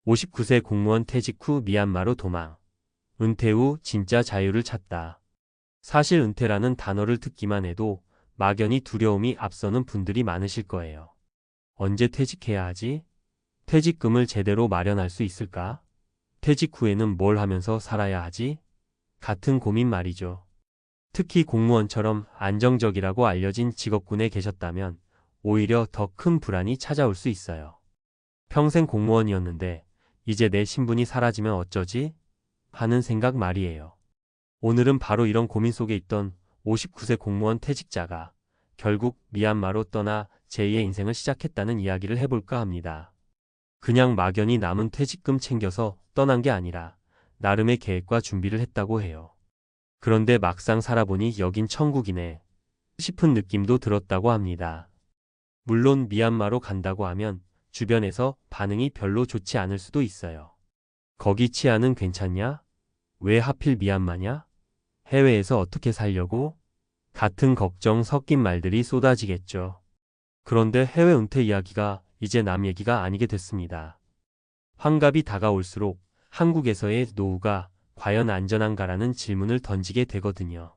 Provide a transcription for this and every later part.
59세 공무원 퇴직 후 미얀마로 도망. 은퇴 후 진짜 자유를 찾다. 사실 은퇴라는 단어를 듣기만 해도 막연히 두려움이 앞서는 분들이 많으실 거예요. 언제 퇴직해야 하지? 퇴직금을 제대로 마련할 수 있을까? 퇴직 후에는 뭘 하면서 살아야 하지? 같은 고민 말이죠. 특히 공무원처럼 안정적이라고 알려진 직업군에 계셨다면 오히려 더 큰 불안이 찾아올 수 있어요. 평생 공무원이었는데 이제 내 신분이 사라지면 어쩌지? 하는 생각 말이에요. 오늘은 바로 이런 고민 속에 있던 59세 공무원 퇴직자가 결국 미얀마로 떠나 제2의 인생을 시작했다는 이야기를 해볼까 합니다. 그냥 막연히 남은 퇴직금 챙겨서 떠난 게 아니라 나름의 계획과 준비를 했다고 해요. 그런데 막상 살아보니 여긴 천국이네 싶은 느낌도 들었다고 합니다. 물론 미얀마로 간다고 하면 주변에서 반응이 별로 좋지 않을 수도 있어요. 거기 치안은 괜찮냐? 왜 하필 미얀마냐? 해외에서 어떻게 살려고? 같은 걱정 섞인 말들이 쏟아지겠죠. 그런데 해외 은퇴 이야기가 이제 남 얘기가 아니게 됐습니다. 환갑이 다가올수록 한국에서의 노후가 과연 안전한가라는 질문을 던지게 되거든요.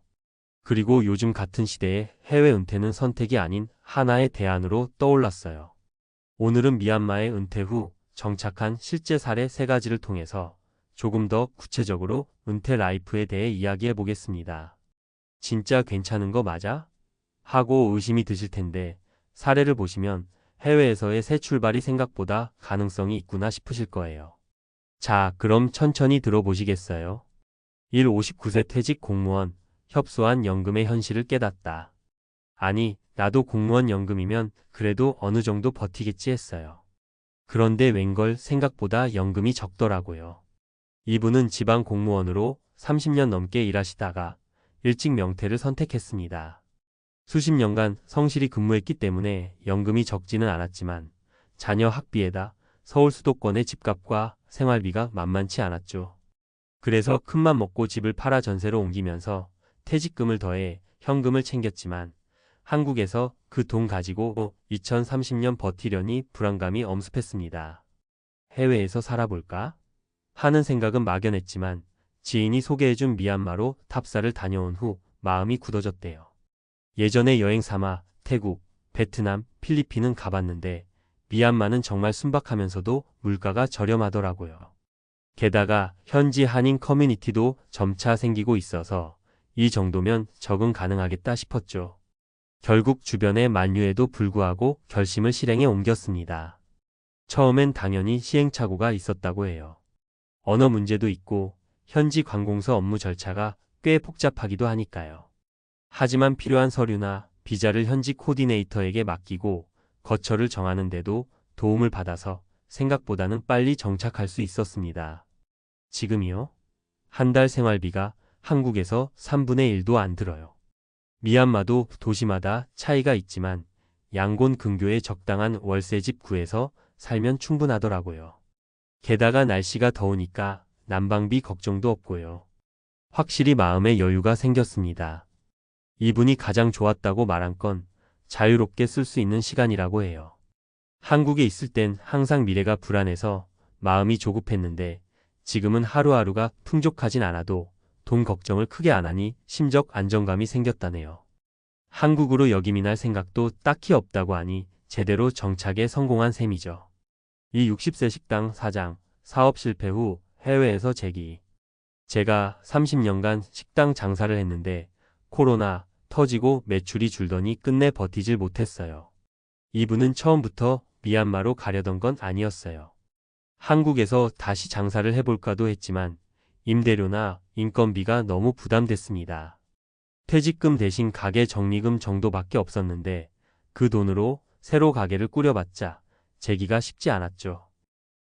그리고 요즘 같은 시대에 해외 은퇴는 선택이 아닌 하나의 대안으로 떠올랐어요. 오늘은 미얀마의 은퇴 후 정착한 실제 사례 3가지를 통해서 조금 더 구체적으로 은퇴 라이프에 대해 이야기해 보겠습니다. 진짜 괜찮은 거 맞아? 하고 의심이 드실 텐데 사례를 보시면 해외에서의 새 출발이 생각보다 가능성이 있구나 싶으실 거예요. 자, 그럼 천천히 들어보시겠어요? 1. 59세 퇴직 공무원, 협소한 연금의 현실을 깨닫다. 아니, 나도 공무원 연금이면 그래도 어느 정도 버티겠지 했어요. 그런데 웬걸 생각보다 연금이 적더라고요. 이분은 지방 공무원으로 30년 넘게 일하시다가 일찍 명퇴를 선택했습니다. 수십 년간 성실히 근무했기 때문에 연금이 적지는 않았지만 자녀 학비에다 서울 수도권의 집값과 생활비가 만만치 않았죠. 그래서 큰맘 먹고 집을 팔아 전세로 옮기면서 퇴직금을 더해 현금을 챙겼지만 한국에서 그 돈 가지고 2030년 버티려니 불안감이 엄습했습니다. 해외에서 살아볼까? 하는 생각은 막연했지만 지인이 소개해준 미얀마로 탑사를 다녀온 후 마음이 굳어졌대요. 예전에 여행 삼아 태국, 베트남, 필리핀은 가봤는데 미얀마는 정말 순박하면서도 물가가 저렴하더라고요. 게다가 현지 한인 커뮤니티도 점차 생기고 있어서 이 정도면 적응 가능하겠다 싶었죠. 결국 주변의 만류에도 불구하고 결심을 실행에 옮겼습니다. 처음엔 당연히 시행착오가 있었다고 해요. 언어 문제도 있고 현지 관공서 업무 절차가 꽤 복잡하기도 하니까요. 하지만 필요한 서류나 비자를 현지 코디네이터에게 맡기고 거처를 정하는데도 도움을 받아서 생각보다는 빨리 정착할 수 있었습니다. 지금이요? 한 달 생활비가 한국에서 3분의 1도 안 들어요. 미얀마도 도시마다 차이가 있지만 양곤 근교에 적당한 월세집 구해서 살면 충분하더라고요. 게다가 날씨가 더우니까 난방비 걱정도 없고요. 확실히 마음의 여유가 생겼습니다. 이분이 가장 좋았다고 말한 건 자유롭게 쓸 수 있는 시간이라고 해요. 한국에 있을 땐 항상 미래가 불안해서 마음이 조급했는데 지금은 하루하루가 풍족하진 않아도 돈 걱정을 크게 안 하니 심적 안정감이 생겼다네요. 한국으로 역이민할 생각도 딱히 없다고 하니 제대로 정착에 성공한 셈이죠. 이 60세 식당 사장, 사업 실패 후 해외에서 재기. 제가 30년간 식당 장사를 했는데 코로나 터지고 매출이 줄더니 끝내 버티질 못했어요. 이분은 처음부터 미얀마로 가려던 건 아니었어요. 한국에서 다시 장사를 해볼까도 했지만 임대료나 인건비가 너무 부담됐습니다. 퇴직금 대신 가게 적립금 정도밖에 없었는데 그 돈으로 새로 가게를 꾸려봤자 재기가 쉽지 않았죠.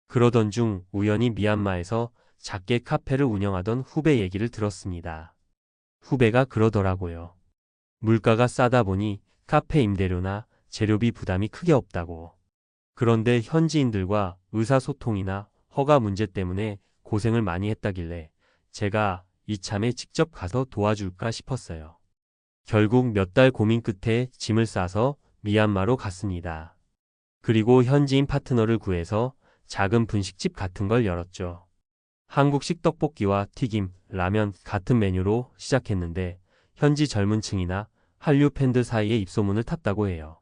그러던 중 우연히 미얀마에서 작게 카페를 운영하던 후배 얘기를 들었습니다. 후배가 그러더라고요. 물가가 싸다 보니 카페 임대료나 재료비 부담이 크게 없다고. 그런데 현지인들과 의사소통이나 허가 문제 때문에 고생을 많이 했다길래 제가 이참에 직접 가서 도와줄까 싶었어요. 결국 몇 달 고민 끝에 짐을 싸서 미얀마로 갔습니다. 그리고 현지인 파트너를 구해서 작은 분식집 같은 걸 열었죠. 한국식 떡볶이와 튀김, 라면 같은 메뉴로 시작했는데 현지 젊은 층이나 한류 팬들 사이에 입소문을 탔다고 해요.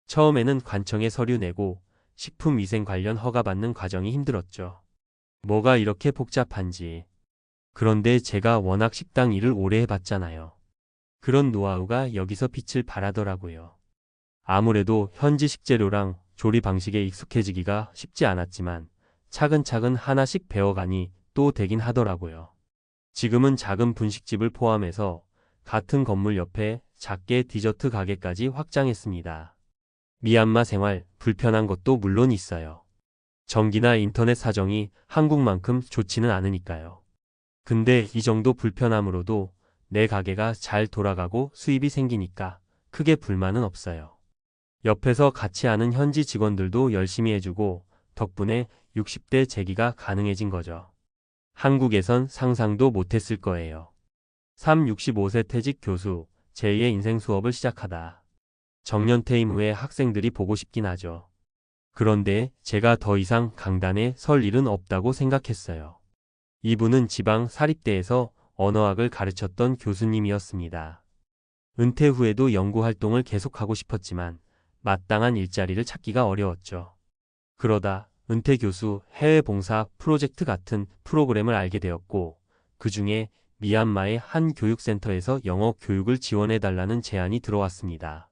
처음에는 관청에 서류 내고 식품위생 관련 허가 받는 과정이 힘들었죠. 뭐가 이렇게 복잡한지. 그런데 제가 워낙 식당 일을 오래 해봤잖아요. 그런 노하우가 여기서 빛을 발하더라고요. 아무래도 현지 식재료랑 조리 방식에 익숙해지기가 쉽지 않았지만 차근차근 하나씩 배워가니 또 되긴 하더라고요. 지금은 작은 분식집을 포함해서 같은 건물 옆에 작게 디저트 가게까지 확장했습니다. 미얀마 생활 불편한 것도 물론 있어요. 전기나 인터넷 사정이 한국만큼 좋지는 않으니까요. 근데 이 정도 불편함으로도 내 가게가 잘 돌아가고 수입이 생기니까 크게 불만은 없어요. 옆에서 같이 하는 현지 직원들도 열심히 해주고 덕분에 60대 재기가 가능해진 거죠. 한국에선 상상도 못했을 거예요. 65세 퇴직 교수, 제2의 인생 수업을 시작하다. 정년퇴임 후에 학생들이 보고 싶긴 하죠. 그런데 제가 더 이상 강단에 설 일은 없다고 생각했어요. 이분은 지방 사립대에서 언어학을 가르쳤던 교수님이었습니다. 은퇴 후에도 연구 활동을 계속하고 싶었지만 마땅한 일자리를 찾기가 어려웠죠. 그러다 은퇴 교수 해외 봉사 프로젝트 같은 프로그램을 알게 되었고 그 중에 미얀마의 한 교육센터에서 영어 교육을 지원해달라는 제안이 들어왔습니다.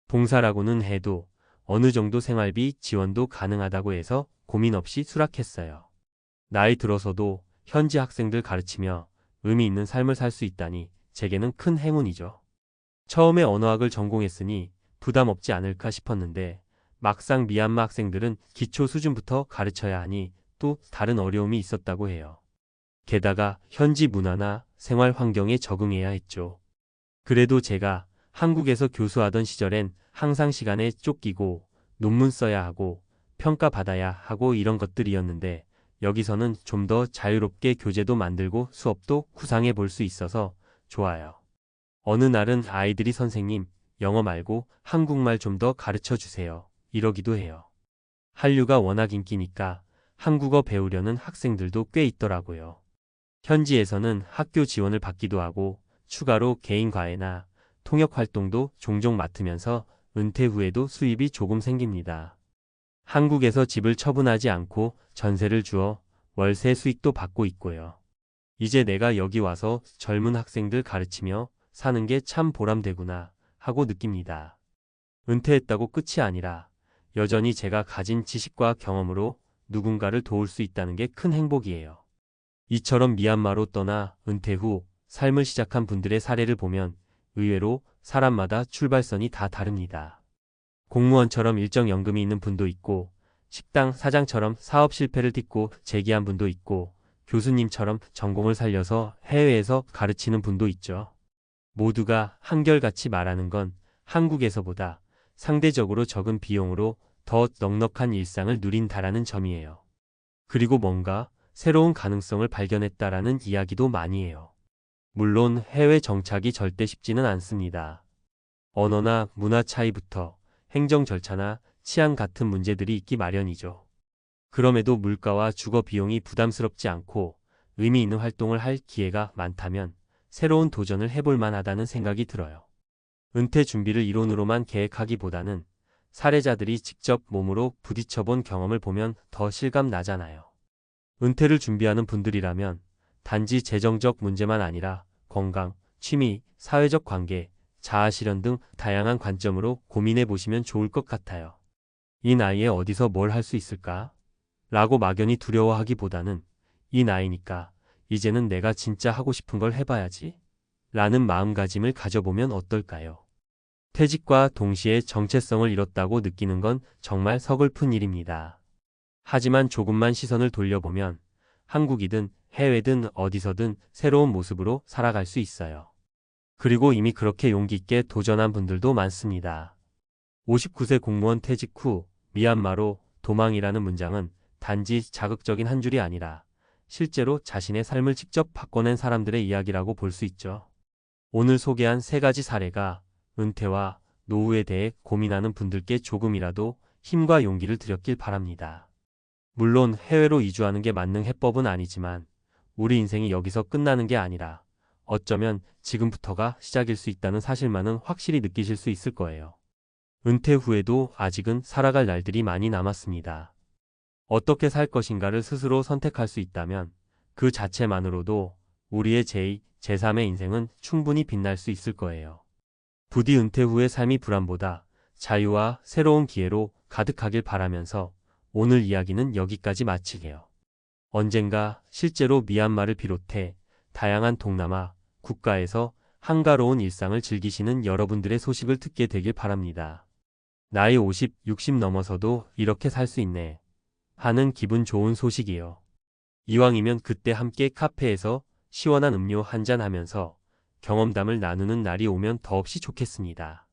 봉사라고는 해도 어느 정도 생활비 지원도 가능하다고 해서 고민 없이 수락했어요. 나이 들어서도 현지 학생들 가르치며 의미 있는 삶을 살 수 있다니 제게는 큰 행운이죠. 처음에 언어학을 전공했으니 부담 없지 않을까 싶었는데 막상 미얀마 학생들은 기초 수준부터 가르쳐야 하니 또 다른 어려움이 있었다고 해요. 게다가 현지 문화나 생활 환경에 적응해야 했죠. 그래도 제가 한국에서 교수하던 시절엔 항상 시간에 쫓기고 논문 써야 하고 평가받아야 하고 이런 것들이었는데 여기서는 좀 더 자유롭게 교재도 만들고 수업도 구상해 볼 수 있어서 좋아요. 어느 날은 아이들이 선생님, 영어 말고 한국말 좀 더 가르쳐 주세요. 이러기도 해요. 한류가 워낙 인기니까 한국어 배우려는 학생들도 꽤 있더라고요. 현지에서는 학교 지원을 받기도 하고 추가로 개인 과외나 통역 활동도 종종 맡으면서 은퇴 후에도 수입이 조금 생깁니다. 한국에서 집을 처분하지 않고 전세를 주어 월세 수익도 받고 있고요. 이제 내가 여기 와서 젊은 학생들 가르치며 사는 게 참 보람되구나 하고 느낍니다. 은퇴했다고 끝이 아니라 여전히 제가 가진 지식과 경험으로 누군가를 도울 수 있다는 게 큰 행복이에요. 이처럼 미얀마로 떠나 은퇴 후 삶을 시작한 분들의 사례를 보면 의외로 사람마다 출발선이 다 다릅니다. 공무원처럼 일정 연금이 있는 분도 있고 식당 사장처럼 사업 실패를 딛고 재기한 분도 있고 교수님처럼 전공을 살려서 해외에서 가르치는 분도 있죠. 모두가 한결같이 말하는 건 한국에서보다 상대적으로 적은 비용으로 더 넉넉한 일상을 누린다라는 점이에요. 그리고 뭔가 새로운 가능성을 발견했다라는 이야기도 많이 해요. 물론 해외 정착이 절대 쉽지는 않습니다. 언어나 문화 차이부터 행정 절차나 치안 같은 문제들이 있기 마련이죠. 그럼에도 물가와 주거 비용이 부담스럽지 않고 의미 있는 활동을 할 기회가 많다면 새로운 도전을 해볼 만하다는 생각이 들어요. 은퇴 준비를 이론으로만 계획하기보다는 사례자들이 직접 몸으로 부딪혀본 경험을 보면 더 실감 나잖아요. 은퇴를 준비하는 분들이라면 단지 재정적 문제만 아니라 건강, 취미, 사회적 관계, 자아 실현 등 다양한 관점으로 고민해 보시면 좋을 것 같아요. 이 나이에 어디서 뭘 할 수 있을까? 라고 막연히 두려워하기보다는 이 나이니까 이제는 내가 진짜 하고 싶은 걸 해봐야지 라는 마음가짐을 가져보면 어떨까요? 퇴직과 동시에 정체성을 잃었다고 느끼는 건 정말 서글픈 일입니다. 하지만 조금만 시선을 돌려보면 한국이든 해외든 어디서든 새로운 모습으로 살아갈 수 있어요. 그리고 이미 그렇게 용기 있게 도전한 분들도 많습니다. 59세 공무원 퇴직 후 미얀마로 도망이라는 문장은 단지 자극적인 한 줄이 아니라 실제로 자신의 삶을 직접 바꿔낸 사람들의 이야기라고 볼 수 있죠. 오늘 소개한 세 가지 사례가 은퇴와 노후에 대해 고민하는 분들께 조금이라도 힘과 용기를 드렸길 바랍니다. 물론 해외로 이주하는 게 만능 해법은 아니지만 우리 인생이 여기서 끝나는 게 아니라 어쩌면 지금부터가 시작일 수 있다는 사실만은 확실히 느끼실 수 있을 거예요. 은퇴 후에도 아직은 살아갈 날들이 많이 남았습니다. 어떻게 살 것인가를 스스로 선택할 수 있다면 그 자체만으로도 우리의 제2, 제3의 인생은 충분히 빛날 수 있을 거예요. 부디 은퇴 후의 삶이 불안보다 자유와 새로운 기회로 가득하길 바라면서 오늘 이야기는 여기까지 마치게요. 언젠가 실제로 미얀마를 비롯해 다양한 동남아 국가에서 한가로운 일상을 즐기시는 여러분들의 소식을 듣게 되길 바랍니다. 나이 50, 60 넘어서도 이렇게 살 수 있네 하는 기분 좋은 소식이요. 이왕이면 그때 함께 카페에서 시원한 음료 한잔 하면서 경험담을 나누는 날이 오면 더없이 좋겠습니다.